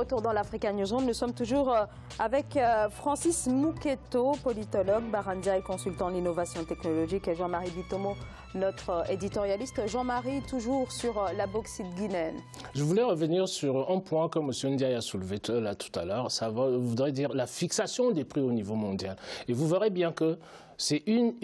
retour dans l'Africa Newsroom. Nous sommes toujours avec Francis Mouketo, politologue, Barandia et consultant en innovation technologique, et Jean-Marie Bitomo, notre éditorialiste. Jean-Marie, toujours sur la bauxite guinéenne. Je voulais revenir sur un point que M. Ndiaye a soulevé là tout à l'heure. Ça voudrait dire la fixation des prix au niveau mondial. Et vous verrez bien que c'est une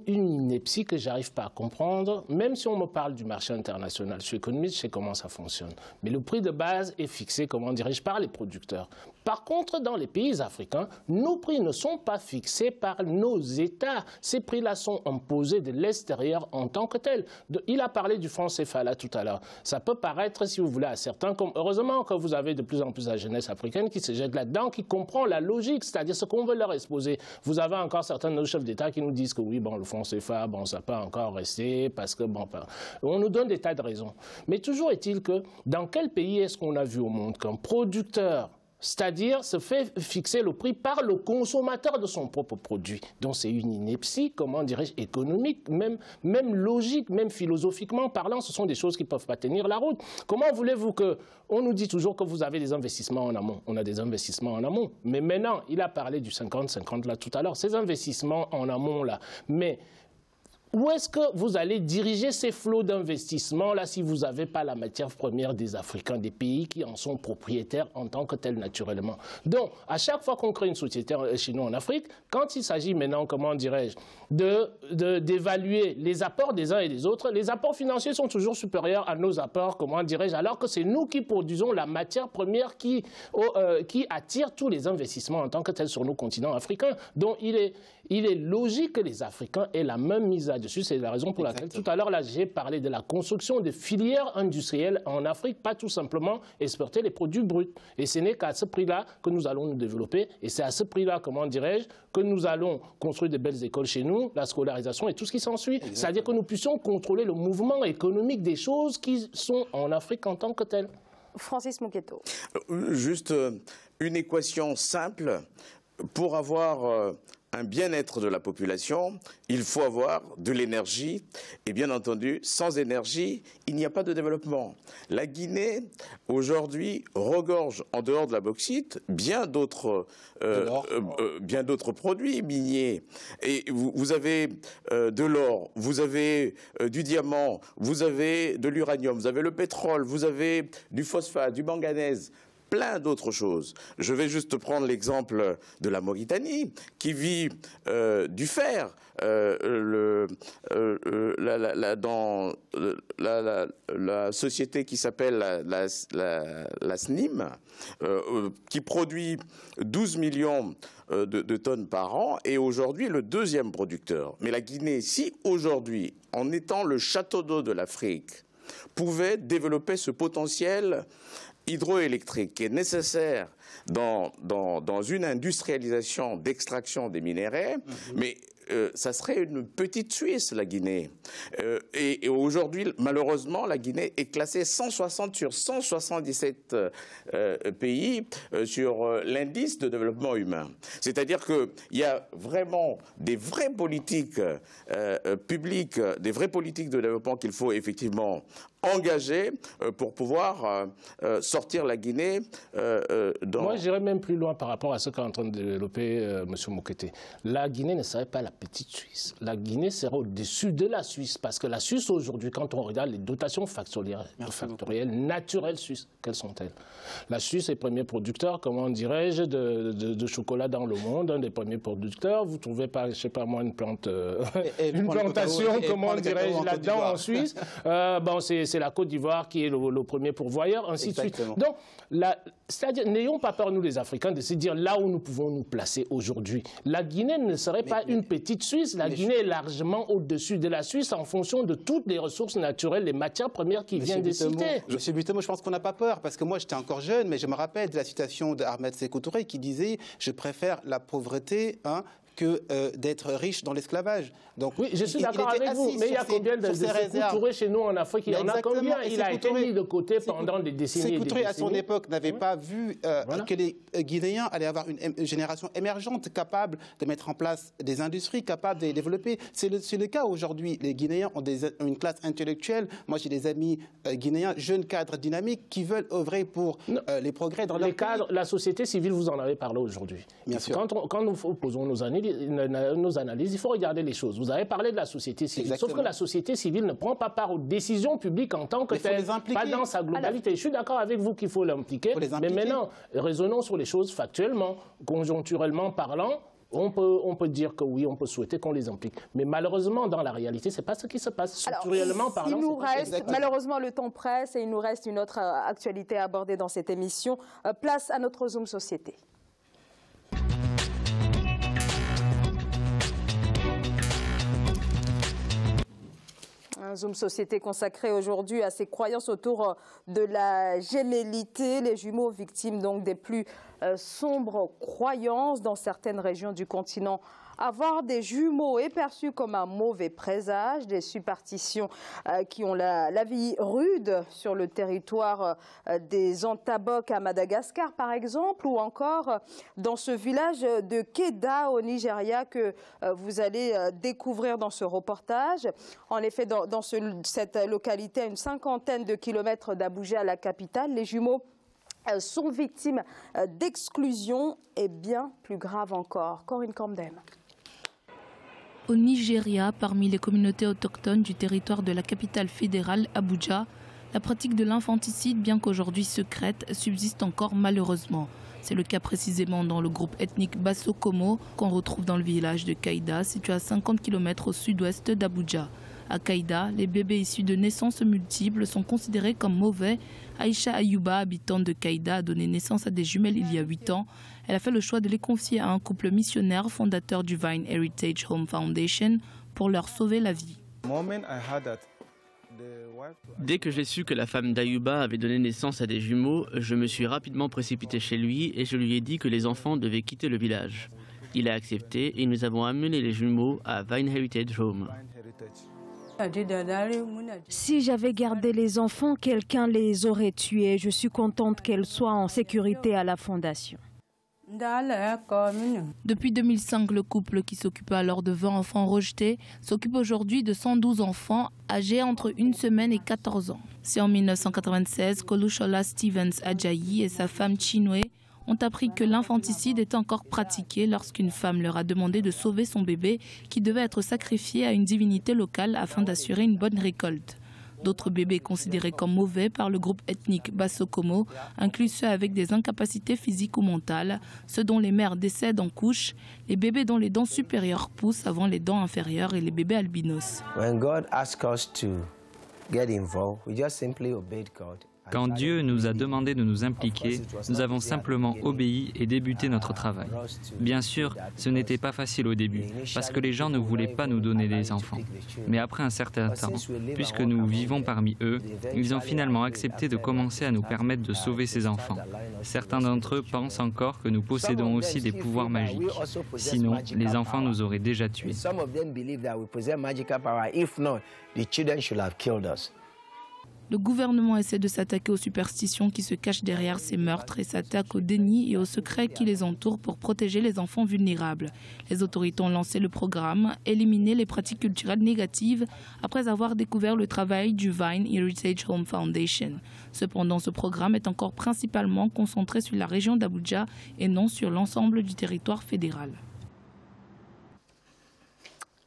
ineptie que j'arrive pas à comprendre, même si on me parle du marché international. Je suis économiste, je sais comment ça fonctionne. Mais le prix de base est fixé, comment dirais-je, par les producteurs. Par contre, dans les pays africains, nos prix ne sont pas fixés par nos États. Ces prix-là sont imposés de l'extérieur en tant que tels. Il a parlé du franc CFA là tout à l'heure. Ça peut paraître, si vous voulez, à certains, comme heureusement que vous avez de plus en plus la jeunesse africaine qui se jette là-dedans, qui comprend la logique, c'est-à-dire ce qu'on veut leur exposer. Vous avez encore certains de nos chefs d'État qui nous disent que oui, bon, le franc CFA, bon, ça peut encore rester parce que, bon, on nous donne des tas de raisons. Mais toujours est-il que dans quel pays est-ce qu'on a vu au monde qu'un producteur, c'est-à-dire se fait fixer le prix par le consommateur de son propre produit? Donc c'est une ineptie, comment dirais-je, économique, même logique, même philosophiquement parlant, ce sont des choses qui ne peuvent pas tenir la route. Comment voulez-vous que... On nous dit toujours que vous avez des investissements en amont. On a des investissements en amont. Mais maintenant, il a parlé du 50-50 là tout à l'heure. Ces investissements en amont là. Mais... où est-ce que vous allez diriger ces flots d'investissement là si vous n'avez pas la matière première des Africains, des pays qui en sont propriétaires en tant que tels naturellement? Donc, à chaque fois qu'on crée une société chez nous en Afrique, quand il s'agit maintenant, comment dirais-je, d'évaluer les apports des uns et des autres, les apports financiers sont toujours supérieurs à nos apports, comment dirais-je, alors que c'est nous qui produisons la matière première qui attire tous les investissements en tant que tels sur nos continents africains. Donc, il est logique que les Africains aient la même mise à dessus. C'est la raison pour laquelle tout à l'heure, là, j'ai parlé de la construction de filières industrielles en Afrique, pas tout simplement exporter les produits bruts. Et ce n'est qu'à ce prix-là que nous allons nous développer. Et c'est à ce prix-là, comment dirais-je, que nous allons construire de belles écoles chez nous, la scolarisation et tout ce qui s'ensuit. C'est-à-dire que nous puissions contrôler le mouvement économique des choses qui sont en Afrique en tant que telles. Francis Mouketo. Juste une équation simple. Pour avoir un bien-être de la population, il faut avoir de l'énergie. Et bien entendu, sans énergie, il n'y a pas de développement. La Guinée, aujourd'hui, regorge, en dehors de la bauxite, bien d'autres produits miniers. Et vous avez de l'or, vous avez du diamant, vous avez de l'uranium, vous avez le pétrole, vous avez du phosphate, du manganèse, plein d'autres choses. Je vais juste prendre l'exemple de la Mauritanie, qui vit du fer. Dans la société qui s'appelle la SNIM, qui produit 12 millions de tonnes par an, est aujourd'hui le deuxième producteur. Mais la Guinée, si aujourd'hui, en étant le château d'eau de l'Afrique, pouvait développer ce potentiel hydroélectrique qui est nécessaire dans une industrialisation d'extraction des minéraux, mais ça serait une petite Suisse, la Guinée. Et aujourd'hui, malheureusement, la Guinée est classée 160 sur 177 pays sur l'indice de développement humain. C'est-à-dire qu'il y a vraiment des vraies politiques publiques, des vraies politiques de développement qu'il faut effectivement engager pour pouvoir sortir la Guinée dans... Moi, j'irais même plus loin par rapport à ce qu'est en train de développer M. Moukete. La Guinée ne serait pas la petite Suisse. La Guinée serait au-dessus de la Suisse. Parce que la Suisse, aujourd'hui, quand on regarde les dotations factorielles naturelles suisses, quelles sont-elles? La Suisse est premier producteur, comment dirais-je, de chocolat dans le monde, un des premiers producteurs. Vous ne trouvez pas, je ne sais pas moi, une plantation, comment dirais-je, là-dedans en Suisse. Bon, c'est la Côte d'Ivoire qui est le premier pourvoyeur, ainsi de suite. Donc, c'est-à-dire, n'ayons pas peur, nous les Africains, de se dire là où nous pouvons nous placer aujourd'hui. La Guinée ne serait pas une petite Suisse. La Guinée est largement au-dessus de la Suisse en fonction de toutes les ressources naturelles, les matières premières qui viennent des cités. Monsieur Bitomo, je pense qu'on n'a pas peur, parce que moi j'étais encore jeune, mais je me rappelle de la citation d'Ahmed Sékou Touré qui disait « Je préfère la pauvreté que d'être riche dans l'esclavage. Donc, oui, je suis d'accord avec vous, mais il y a combien de Sékou Touré chez nous en Afrique? Il y en a combien? Il a été mis de côté pendant des décennies. Sékou Touré, à son époque, n'avait pas vu que les Guinéens allaient avoir une génération émergente capable de mettre en place des industries, capable de les développer. C'est le cas aujourd'hui. Les Guinéens ont une classe intellectuelle. Moi, j'ai des amis guinéens, jeunes cadres dynamiques, qui veulent œuvrer pour les progrès dans leur cadres, la société civile, vous en avez parlé aujourd'hui. Bien sûr. Quand nous posons nos analyses, il faut regarder les choses. Vous avez parlé de la société civile, exactement. sauf que la société civile ne prend pas part aux décisions publiques en tant que telle, pas dans sa globalité. Alors, je suis d'accord avec vous qu'il faut l'impliquer, mais maintenant, raisonnons sur les choses factuellement, conjoncturellement parlant. On peut dire que oui, on peut souhaiter qu'on les implique. Mais malheureusement, dans la réalité, ce n'est pas ce qui se passe. Structurellement parlant, il nous reste, malheureusement, le temps presse et il nous reste une autre actualité à aborder dans cette émission. Place à notre Zoom Société. Un Zoom Société consacré aujourd'hui à ces croyances autour de la gémellité, les jumeaux victimes donc des plus sombres croyances dans certaines régions du continent. Avoir des jumeaux est perçu comme un mauvais présage, des superstitions qui ont la vie rude sur le territoire des Antabok à Madagascar par exemple, ou encore dans ce village de Keda au Nigeria que vous allez découvrir dans ce reportage. En effet, dans cette localité à une cinquantaine de kilomètres d'Abuja, la capitale, les jumeaux sont victimes d'exclusion et bien plus grave encore. Corinne Camden. Au Nigeria, parmi les communautés autochtones du territoire de la capitale fédérale, Abuja, la pratique de l'infanticide, bien qu'aujourd'hui secrète, subsiste encore malheureusement. C'est le cas précisément dans le groupe ethnique Basso-Como qu'on retrouve dans le village de Kaïda, situé à 50 km au sud-ouest d'Abuja. À Kaïda, les bébés issus de naissances multiples sont considérés comme mauvais. Aïcha Ayouba, habitante de Kaïda, a donné naissance à des jumelles il y a 8 ans. Elle a fait le choix de les confier à un couple missionnaire, fondateur du Vine Heritage Home Foundation, pour leur sauver la vie. Dès que j'ai su que la femme d'Ayouba avait donné naissance à des jumeaux, je me suis rapidement précipité chez lui et je lui ai dit que les enfants devaient quitter le village. Il a accepté et nous avons amené les jumeaux à Vine Heritage Home. Si j'avais gardé les enfants, quelqu'un les aurait tués. Je suis contente qu'elles soient en sécurité à la fondation. Depuis 2005, le couple qui s'occupait alors de 20 enfants rejetés s'occupe aujourd'hui de 112 enfants âgés entre 1 semaine et 14 ans. C'est en 1996 qu'Olushola Stevens Ajayi et sa femme Chinwe ont appris que l'infanticide était encore pratiqué lorsqu'une femme leur a demandé de sauver son bébé qui devait être sacrifié à une divinité locale afin d'assurer une bonne récolte. D'autres bébés considérés comme mauvais par le groupe ethnique Basso-Como incluent ceux avec des incapacités physiques ou mentales, ceux dont les mères décèdent en couche, les bébés dont les dents supérieures poussent avant les dents inférieures et les bébés albinos. When God asks us to get involved, we just simply obeyed God. Quand Dieu nous a demandé de nous impliquer, nous avons simplement obéi et débuté notre travail. Bien sûr, ce n'était pas facile au début, parce que les gens ne voulaient pas nous donner des enfants. Mais après un certain temps, puisque nous vivons parmi eux, ils ont finalement accepté de commencer à nous permettre de sauver ces enfants. Certains d'entre eux pensent encore que nous possédons aussi des pouvoirs magiques. Sinon, les enfants nous auraient déjà tués. Le gouvernement essaie de s'attaquer aux superstitions qui se cachent derrière ces meurtres et s'attaque au déni et aux secrets qui les entourent pour protéger les enfants vulnérables. Les autorités ont lancé le programme « Éliminer les pratiques culturelles négatives » après avoir découvert le travail du Vine Heritage Home Foundation. Cependant, ce programme est encore principalement concentré sur la région d'Abuja et non sur l'ensemble du territoire fédéral.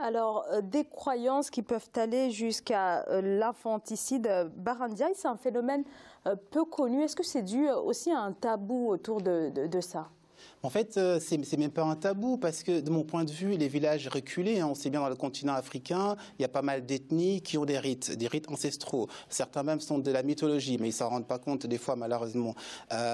Alors, des croyances qui peuvent aller jusqu'à l'infanticide. Barandiaï, c'est un phénomène peu connu. Est-ce que c'est dû aussi à un tabou autour de ça ? En fait, c'est même pas un tabou parce que, de mon point de vue, les villages reculés, on sait bien dans le continent africain, il y a pas mal d'ethnies qui ont des rites ancestraux. Certains même sont de la mythologie, mais ils s'en rendent pas compte des fois, malheureusement.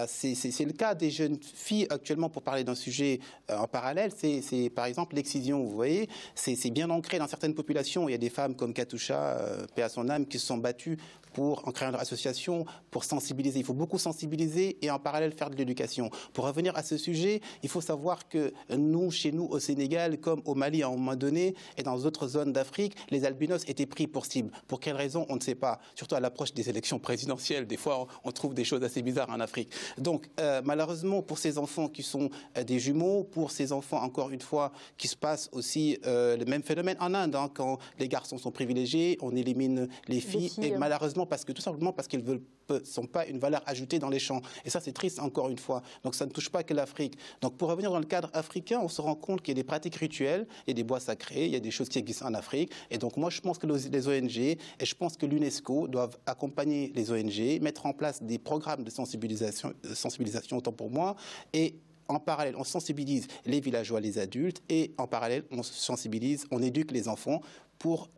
C'est le cas des jeunes filles actuellement, pour parler d'un sujet en parallèle, c'est par exemple l'excision, vous voyez. C'est bien ancré dans certaines populations. Il y a des femmes comme Katusha, paix à son âme, qui se sont battues en créant leur association, pour sensibiliser. Il faut beaucoup sensibiliser et en parallèle faire de l'éducation. Pour revenir à ce sujet, il faut savoir que nous, chez nous, au Sénégal, comme au Mali à un moment donné, et dans d'autres zones d'Afrique, les albinos étaient pris pour cible. Pour quelles raisons, on ne sait pas. Surtout à l'approche des élections présidentielles, des fois, on trouve des choses assez bizarres en Afrique. Donc, malheureusement, pour ces enfants qui sont des jumeaux, pour ces enfants, encore une fois, qui se passe aussi le même phénomène en Inde, hein, quand les garçons sont privilégiés, on élimine les filles, et malheureusement, tout simplement parce qu'ils ne sont pas une valeur ajoutée dans les champs. Et ça, c'est triste, encore une fois. Donc, ça ne touche pas que l'Afrique. Donc, pour revenir dans le cadre africain, on se rend compte qu'il y a des pratiques rituelles, il y a des bois sacrés, il y a des choses qui existent en Afrique. Et donc, moi, je pense que les ONG, et je pense que l'UNESCO doivent accompagner les ONG, mettre en place des programmes de sensibilisation autant pour moi, et en parallèle, on sensibilise les villageois, les adultes, et en parallèle, on sensibilise, on éduque les enfants pour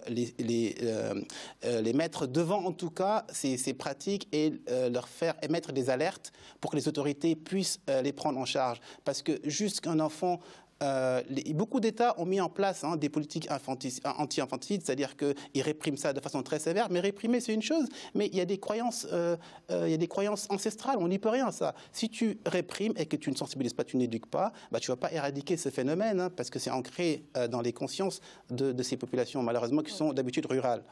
les mettre devant, en tout cas, ces pratiques et leur faire émettre des alertes pour que les autorités puissent les prendre en charge. Parce que juste qu'un enfant... beaucoup d'États ont mis en place des politiques anti-infanticides, c'est-à-dire qu'ils répriment ça de façon très sévère. Mais réprimer, c'est une chose, mais il y a des croyances, ancestrales, on n'y peut rien, ça. Si tu réprimes et que tu ne sensibilises pas, tu n'éduques pas, tu ne vas pas éradiquer ce phénomène, parce que c'est ancré dans les consciences de ces populations, malheureusement, qui sont d'habitude rurales.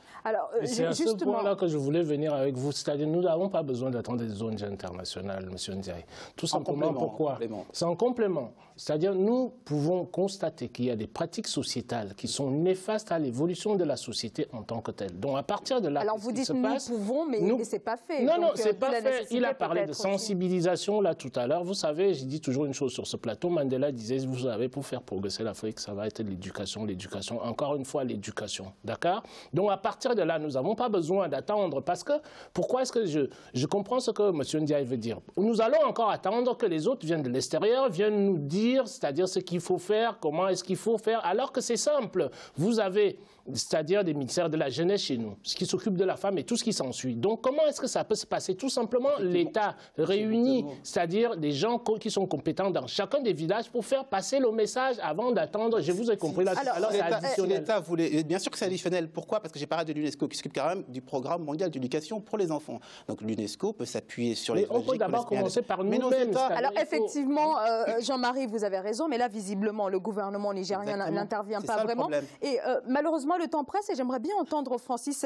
C'est à ce point-là que je voulais venir avec vous, c'est-à-dire nous n'avons pas besoin d'attendre des ONG internationales, M. Ndiaye. Tout simplement, pourquoi? C'est en complément. C'est-à-dire nous pouvons constater qu'il y a des pratiques sociétales qui sont néfastes à l'évolution de la société en tant que telle. Donc à partir de là, alors vous dites nous pouvons, mais ce n'est pas fait. Non, non, c'est pas fait. Il a parlé de sensibilisation là tout à l'heure. Vous savez, j'ai dit toujours une chose sur ce plateau. Mandela disait, vous savez, pour faire progresser l'Afrique, ça va être l'éducation, l'éducation. Encore une fois, l'éducation. D'accord? Donc à partir de là, nous n'avons pas besoin d'attendre. Parce que, pourquoi est-ce que je comprends ce que M. Ndiaye veut dire? Nous allons encore attendre que les autres viennent de l'extérieur, viennent nous dire, c'est-à-dire ce qu'il faut faire, comment est-ce qu'il faut faire, alors que c'est simple. Vous avez, c'est-à-dire des ministères de la jeunesse chez nous, ce qui s'occupe de la femme et tout ce qui s'ensuit. Donc comment est-ce que ça peut se passer? Tout simplement, l'État réunit, c'est-à-dire des gens qui sont compétents dans chacun des villages pour faire passer le message avant d'attendre. Je vous ai compris là. Alors c'est additionnel. L'État voulait, bien sûr que c'est additionnel. Pourquoi? Parce que j'ai parlé de l'UNESCO qui s'occupe quand même du programme mondial d'éducation pour les enfants. Donc l'UNESCO peut s'appuyer sur les. Mais on peut d'abord commencer par nous-mêmes. Alors effectivement, Jean-Marie, vous avez raison, mais là visiblement le gouvernement nigérien n'intervient pas vraiment. Et malheureusement le temps presse et j'aimerais bien entendre Francis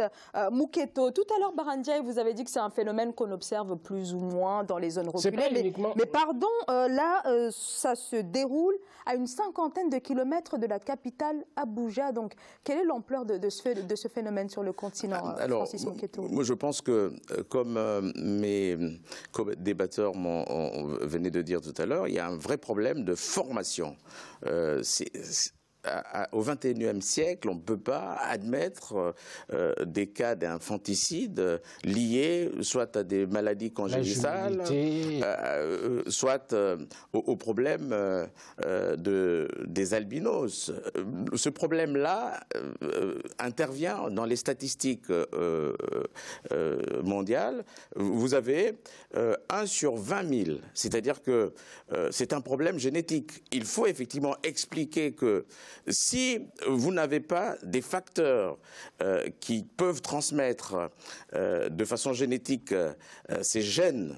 Mouketo. Tout à l'heure, Bara Ndiaye, vous avez dit que c'est un phénomène qu'on observe plus ou moins dans les zones reculées. Mais pardon, là, ça se déroule à une 50aine de kilomètres de la capitale Abuja. Donc, quelle est l'ampleur de ce phénomène sur le continent, Francis Mouketo? Moi, je pense que, comme mes débatteurs venaient de dire tout à l'heure, il y a un vrai problème de formation. Au XXIe siècle, on ne peut pas admettre des cas d'infanticide liés soit à des maladies congénitales, soit au problème des albinos. Ce problème-là intervient dans les statistiques mondiales. Vous avez 1 sur 20 000, c'est-à-dire que c'est un problème génétique. Il faut effectivement expliquer que si vous n'avez pas des facteurs qui peuvent transmettre de façon génétique ces gènes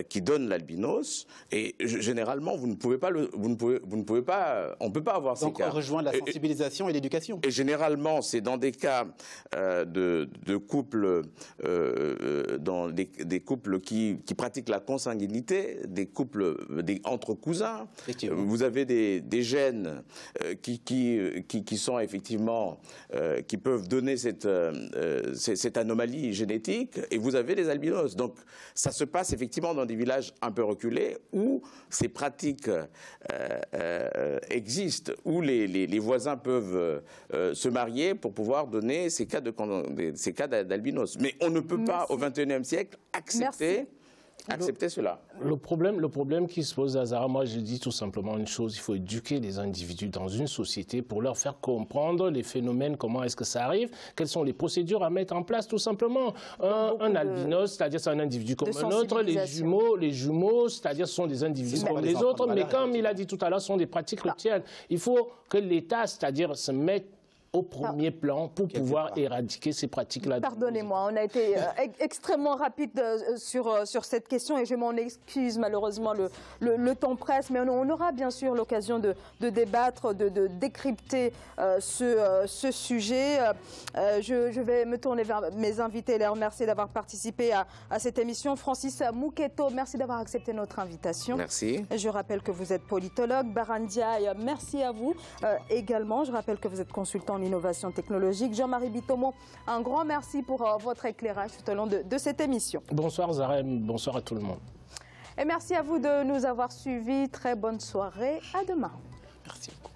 qui donnent l'albinos, et généralement vous ne pouvez pas, on ne peut pas avoir ces cas. Donc on rejoint la sensibilisation et l'éducation. Et généralement c'est dans des cas de couples, dans des couples qui pratiquent la consanguinité, des couples entre cousins. Vous avez des gènes qui sont effectivement, qui peuvent donner cette anomalie génétique, et vous avez les albinos. Donc ça se passe effectivement dans des villages un peu reculés où ces pratiques existent, où les voisins peuvent se marier pour pouvoir donner ces cas d'albinos. Mais on ne peut pas au XXIe siècle accepter cela. Le problème qui se pose, Azara, moi je dis tout simplement une chose, il faut éduquer les individus dans une société pour leur faire comprendre les phénomènes, comment est-ce que ça arrive, quelles sont les procédures à mettre en place tout simplement. Un albinos, c'est-à-dire c'est un individu comme un autre, les jumeaux, c'est-à-dire ce sont des individus comme les autres, mais comme il a dit tout à l'heure, ce sont des pratiques rituelles. Il faut que l'État, c'est-à-dire se mette au premier plan pour pouvoir éradiquer ces pratiques-là. Pardonnez-moi, on a été extrêmement rapide sur cette question et je m'en excuse, malheureusement, le temps presse, mais on aura bien sûr l'occasion de débattre, de décrypter ce sujet. Je vais me tourner vers mes invités et les remercier d'avoir participé à cette émission. Francis Mouketo, merci d'avoir accepté notre invitation. Merci. Je rappelle que vous êtes politologue. Bara Ndiaye, merci à vous également. Je rappelle que vous êtes consultant en innovation technologique. Jean-Marie Bitomo, un grand merci pour votre éclairage tout au long de cette émission. Bonsoir Zarem, bonsoir à tout le monde. Et merci à vous de nous avoir suivis. Très bonne soirée. À demain. Merci beaucoup.